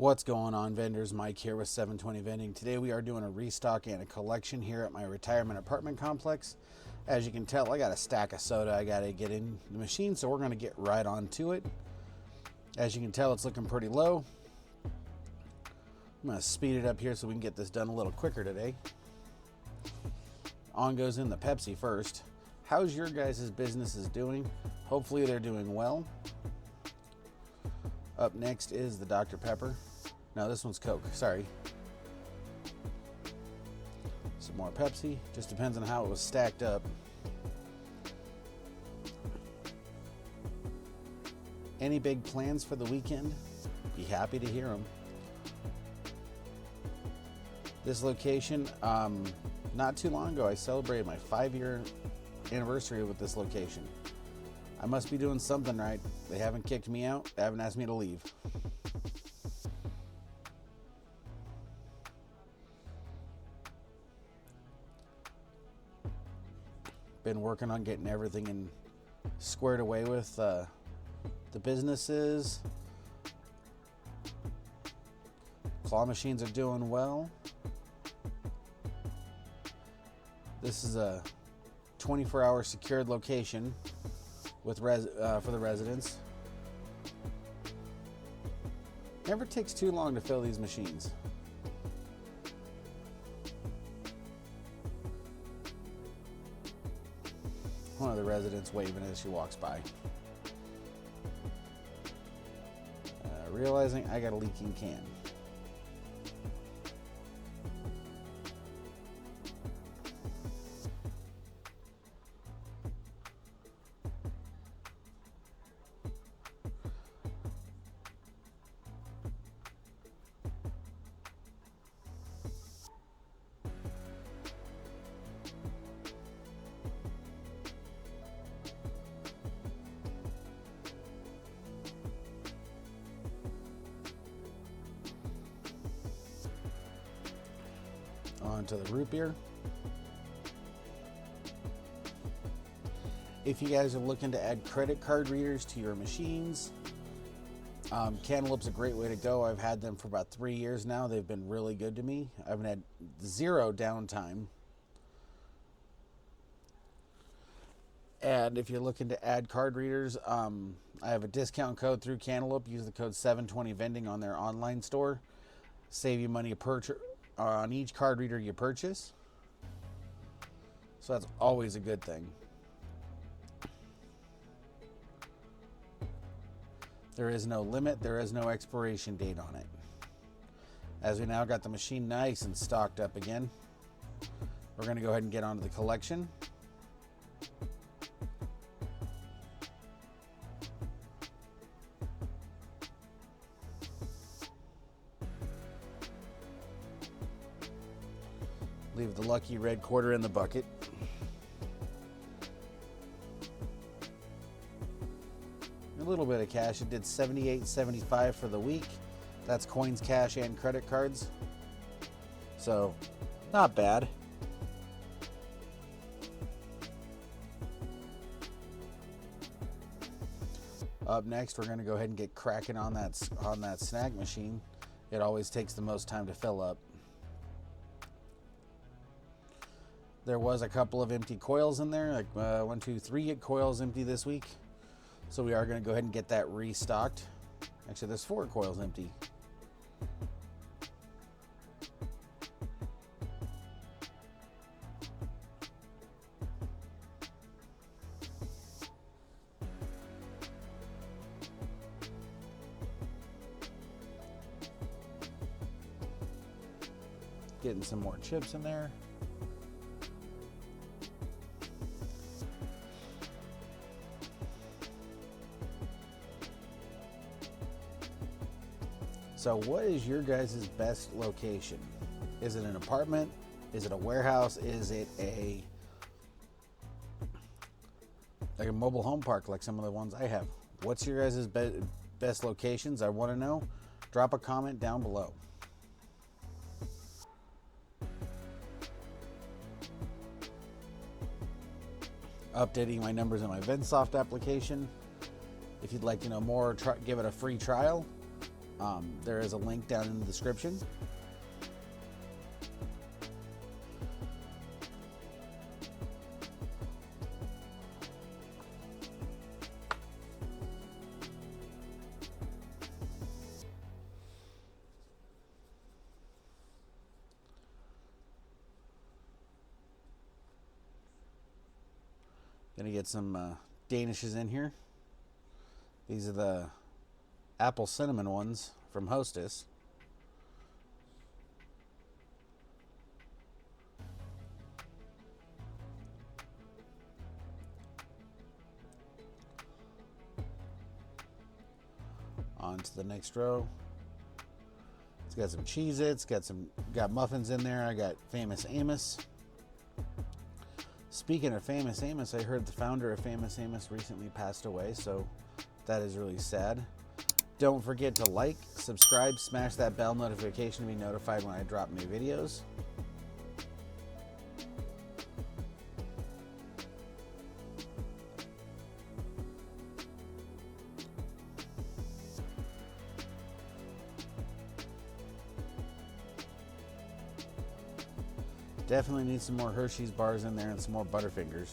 What's going on, vendors? Mike here with 720 Vending. Today we are doing a restock and a collection here at my retirement apartment complex. As you can tell, I got a stack of soda I got to get in the machine, so we're going to get right on to it. As you can tell, it's looking pretty low. I'm going to speed it up here so we can get this done a little quicker today. On goes in the Pepsi first. How's your guys' businesses doing? Hopefully they're doing well. Up next is the Dr. Pepper. No, this one's Coke, sorry. Some more Pepsi, just depends on how it was stacked up. Any big plans for the weekend? Be happy to hear them. This location, not too long ago, I celebrated my 5-year anniversary with this location. I must be doing something right. They haven't kicked me out. They haven't asked me to leave. Been working on getting everything squared away with the businesses. Claw machines are doing well. This is a 24-hour secured location with for the residents. Never takes too long to fill these machines. One of the residents waving as she walks by. Realizing I got a leaking can. Onto the root beer. If you guys are looking to add credit card readers to your machines, Cantaloupe's a great way to go. I've had them for about 3 years now. They've been really good to me. I haven't had zero downtime. And if you're looking to add card readers, I have a discount code through Cantaloupe. Use the code 720 Vending on their online store. Save you money on each card reader you purchase. So that's always a good thing. There is no limit, there is no expiration date on it. As we now got the machine nice and stocked up again, we're going to go ahead and get onto the collection. Leave the lucky red quarter in the bucket. A little bit of cash. It did $78.75 for the week. That's coins, cash, and credit cards. So, not bad. Up next, we're going to go ahead and get cracking on that snack machine. It always takes the most time to fill up. There was a couple of empty coils in there, like 1, 2, 3 coils empty this week. So we are going to go ahead and get that restocked. Actually, there's 4 coils empty. Getting some more chips in there. So what is your guys' best location? Is it an apartment? Is it a warehouse? Is it like a mobile home park like some of the ones I have? What's your guys' best locations? I want to know. Drop a comment down below. Updating my numbers in my VendSoft application. If you'd like to know more, give it a free trial. There is a link down in the description. Gonna get some Danishes in here. These are the apple cinnamon ones from Hostess. On to the next row. It's got some Cheez-Its, got muffins in there. I got Famous Amos. Speaking of Famous Amos, I heard the founder of Famous Amos recently passed away, so that is really sad. Don't forget to like, subscribe, smash that bell notification to be notified when I drop new videos. Definitely need some more Hershey's bars in there and some more Butterfingers.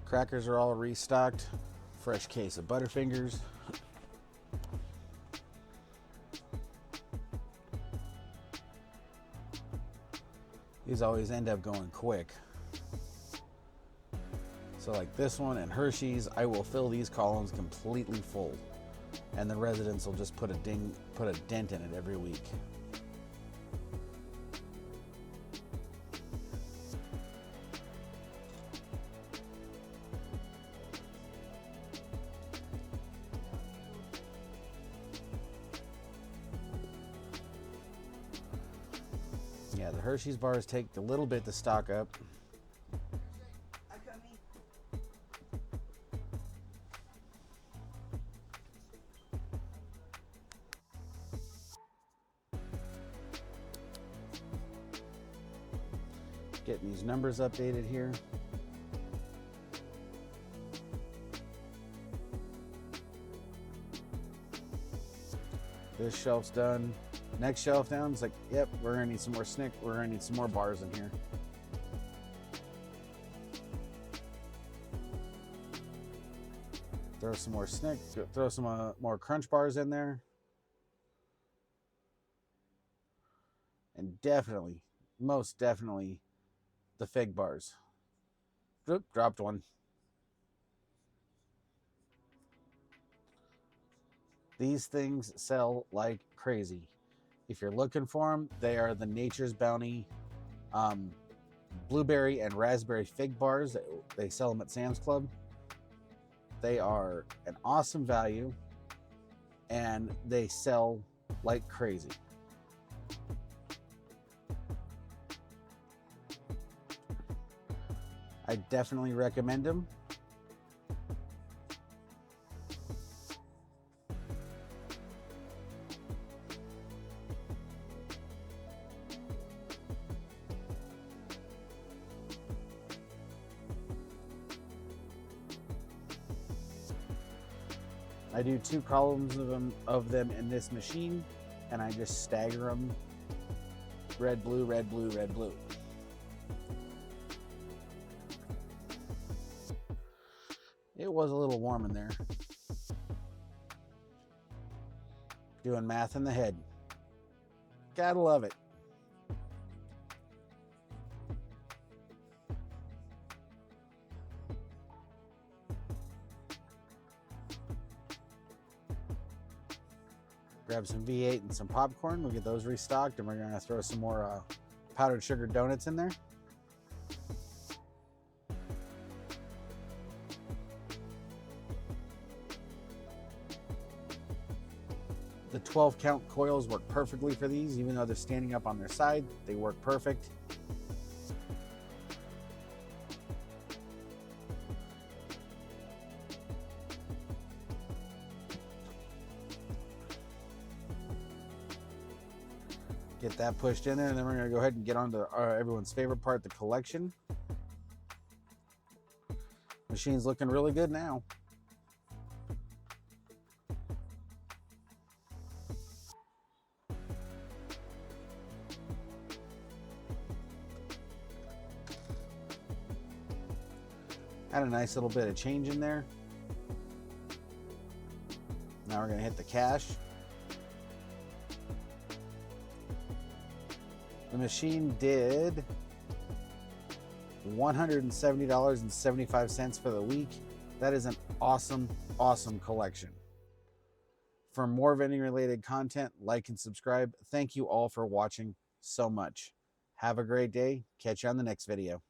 Crackers are all restocked. Fresh case of Butterfingers. These always end up going quick. So like this one and Hershey's, I will fill these columns completely full, and the residents will just put a dent in it every week. Yeah, the Hershey's bars take a little bit to stock up. Getting these numbers updated here. This shelf's done. Next shelf down, it's like, yep, we're gonna need some more Snick. We're gonna need some more bars in here. Throw some more Snick. Throw some more Crunch bars in there. And definitely, most definitely, the Fig bars. Oop, dropped one. These things sell like crazy. If you're looking for them, they are the Nature's Bounty blueberry and raspberry fig bars. They sell them at Sam's Club. They are an awesome value, and they sell like crazy. I definitely recommend them. I do 2 columns of them in this machine, and I just stagger them. Red, blue, red, blue, red, blue. It was a little warm in there. Doing math in the head. Gotta love it. Grab some V8 and some popcorn. We'll get those restocked, and we're gonna throw some more powdered sugar donuts in there. The 12 count coils work perfectly for these, even though they're standing up on their side. They work perfect. Get that pushed in there, and then we're going to go ahead and get on to everyone's favorite part, the collection. Machine's looking really good now. Had a nice little bit of change in there. Now we're going to hit the cash. The machine did $170.75 for the week. That is an awesome, awesome collection. For more vending related content, like and subscribe. Thank you all for watching so much. Have a great day. Catch you on the next video.